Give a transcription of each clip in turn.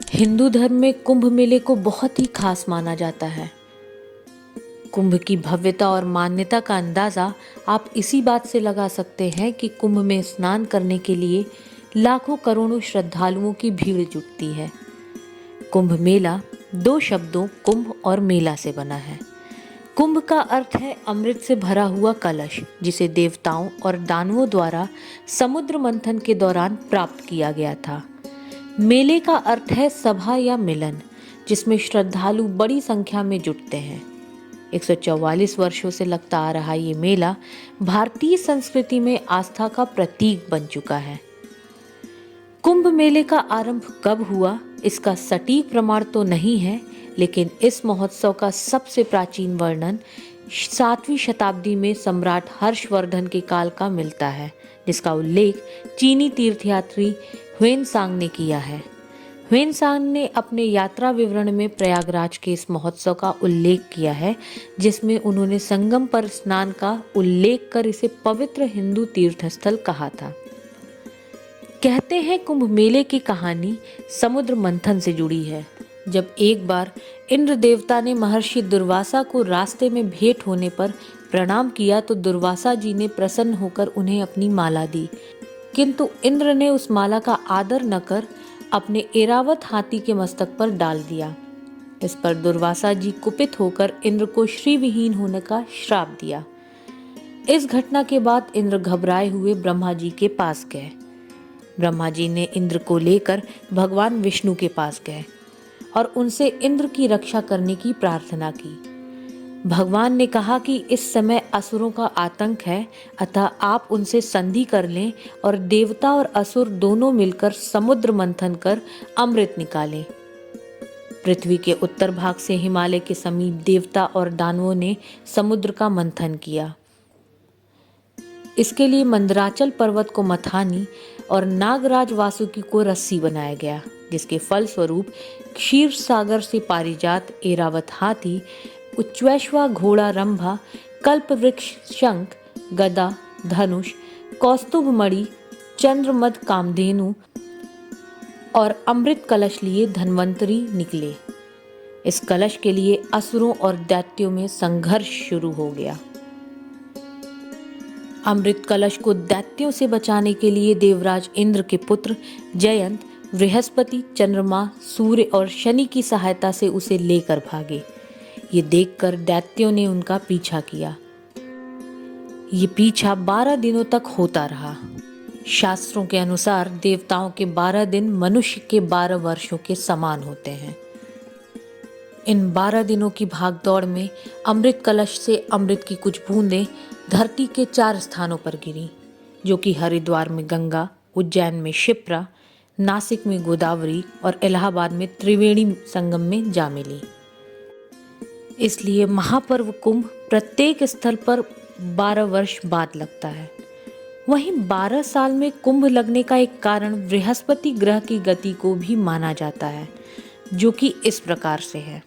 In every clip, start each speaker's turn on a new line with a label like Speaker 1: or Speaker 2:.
Speaker 1: हिंदू धर्म में कुंभ मेले को बहुत ही खास माना जाता है। कुंभ की भव्यता और मान्यता का अंदाज़ा आप इसी बात से लगा सकते हैं कि कुंभ में स्नान करने के लिए लाखों करोड़ों श्रद्धालुओं की भीड़ जुटती है। कुंभ मेला दो शब्दों कुंभ और मेला से बना है। कुंभ का अर्थ है अमृत से भरा हुआ कलश, जिसे देवताओं और दानवों द्वारा समुद्र मंथन के दौरान प्राप्त किया गया था। मेले का अर्थ है सभा या मिलन, जिसमें श्रद्धालु बड़ी संख्या में जुटते हैं। 144 वर्षों से लगता आ रहा ये मेला भारतीय संस्कृति में आस्था का प्रतीक बन चुका है। कुंभ मेले का आरंभ कब हुआ, इसका सटीक प्रमाण तो नहीं है, लेकिन इस महोत्सव का सबसे प्राचीन वर्णन 7वीं शताब्दी में सम्राट हर्षवर्धन के काल का मिलता है, जिसका उल्लेख चीनी तीर्थयात्री ह्वेनसांग ने किया है। ह्वेनसांग ने अपने यात्रा विवरण में प्रयागराज के इस महोत्सव का उल्लेख किया है, जिसमें उन्होंने संगम पर स्नान का उल्लेख कर इसे पवित्र हिंदू तीर्थस्थल कहा था। कहते हैं कुंभ मेले की कहानी समुद्र मंथन से जुड़ी है। जब एक बार इंद्र देवता ने महर्षि दुर्वासा को रास्ते में भेंट होने पर प्रणाम किया तो दुर्वासा जी ने प्रसन्न होकर उन्हें अपनी माला दी, किंतु इंद्र ने उस माला का आदर न कर अपने एरावत हाथी के मस्तक पर डाल दिया। इस पर दुर्वासा जी कुपित होकर इंद्र को श्रीविहीन होने का श्राप दिया। इस घटना के बाद इंद्र घबराए हुए ब्रह्मा जी के पास गए। ब्रह्मा जी ने इंद्र को लेकर भगवान विष्णु के पास गए और उनसे इंद्र की रक्षा करने की प्रार्थना की। भगवान ने कहा कि इस समय असुरों का आतंक है, अतः आप उनसे संधि कर लें और देवता और असुर दोनों मिलकर समुद्र मंथन कर अमृत निकालें। पृथ्वी के उत्तर भाग से हिमालय के समीप देवता और दानवों ने समुद्र का मंथन किया। इसके लिए मंदराचल पर्वत को मथानी और नागराज वासुकी को रस्सी बनाया गया, जिसके फल स्वरूप क्षीर सागर से पारिजात, एरावत हाथी, उच्चैश्वा घोड़ा रंभा, कल्प वृक्ष शंख, गदा, धनुष, कौस्तुभ मणि, चंद्रमद कामधेनु और अमृत कलश लिए धन्वंतरी निकले। इस कलश के लिए असुरों और दैत्यों में संघर्ष शुरू हो गया। अमृत कलश को दैत्यों से बचाने के लिए देवराज इंद्र के पुत्र जयंत बृहस्पति, चंद्रमा, सूर्य और शनि की सहायता से उसे लेकर भागे। ये देखकर दैत्यों ने उनका पीछा किया। ये पीछा 12 दिनों तक होता रहा। शास्त्रों के अनुसार देवताओं के 12 दिन मनुष्य के 12 वर्षों के समान होते हैं। इन 12 दिनों की भागदौड़ में अमृत कलश से अमृत की कुछ बूंदें धरती के 4 स्थानों पर गिरी, जो कि हरिद्वार में गंगा, उज्जैन में क्षिप्रा, नासिक में गोदावरी और इलाहाबाद में त्रिवेणी संगम में जा मिली। इसलिए महापर्व कुंभ प्रत्येक स्थल पर 12 वर्ष बाद लगता है। वहीं 12 साल में कुंभ लगने का एक कारण बृहस्पति ग्रह की गति को भी माना जाता है, जो कि इस प्रकार से है।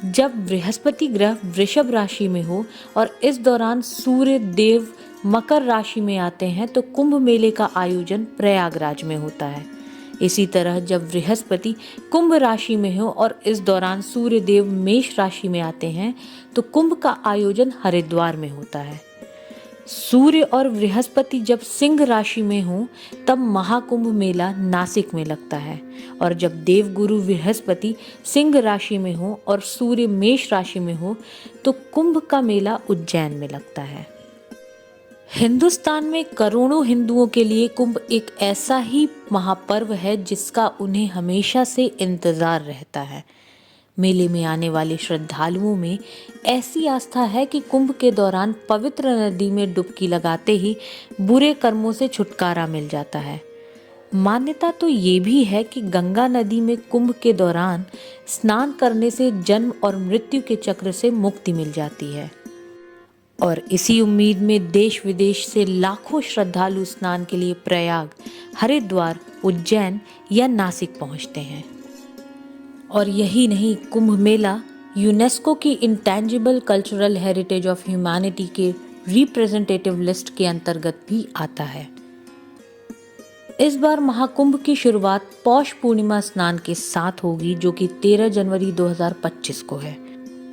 Speaker 1: जब बृहस्पति ग्रह वृषभ राशि में हो और इस दौरान सूर्य देव मकर राशि में आते हैं तो कुंभ मेले का आयोजन प्रयागराज में होता है। इसी तरह जब बृहस्पति कुंभ राशि में हो और इस दौरान सूर्य देव मेष राशि में आते हैं तो कुंभ का आयोजन हरिद्वार में होता है। सूर्य और बृहस्पति जब सिंह राशि में हों तब महाकुंभ मेला नासिक में लगता है, और जब देवगुरु बृहस्पति सिंह राशि में हो और सूर्य मेष राशि में हो तो कुंभ का मेला उज्जैन में लगता है। हिंदुस्तान में करोड़ों हिंदुओं के लिए कुंभ एक ऐसा ही महापर्व है जिसका उन्हें हमेशा से इंतजार रहता है। मेले में आने वाले श्रद्धालुओं में ऐसी आस्था है कि कुंभ के दौरान पवित्र नदी में डुबकी लगाते ही बुरे कर्मों से छुटकारा मिल जाता है। मान्यता तो ये भी है कि गंगा नदी में कुंभ के दौरान स्नान करने से जन्म और मृत्यु के चक्र से मुक्ति मिल जाती है, और इसी उम्मीद में देश विदेश से लाखों श्रद्धालु स्नान के लिए प्रयाग, हरिद्वार, उज्जैन या नासिक पहुंचते हैं। और यही नहीं, कुंभ मेला यूनेस्को की intangible cultural heritage of humanity के रिप्रेजेंटेटिव लिस्ट के अंतर्गत भी आता है। इस बार महाकुंभ की शुरुआत पौष पूर्णिमा स्नान के साथ होगी, जो कि 13 जनवरी 2025 को है।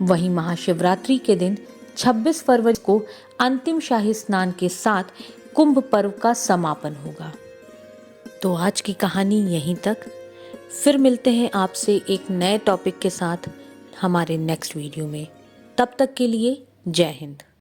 Speaker 1: वहीं महाशिवरात्रि के दिन 26 फरवरी को अंतिम शाही स्नान के साथ कुंभ पर्व का समापन होगा। तो आज की कहानी यहीं तक। फिर मिलते हैं आपसे एक नए टॉपिक के साथ हमारे नेक्स्ट वीडियो में। तब तक के लिए जय हिंद।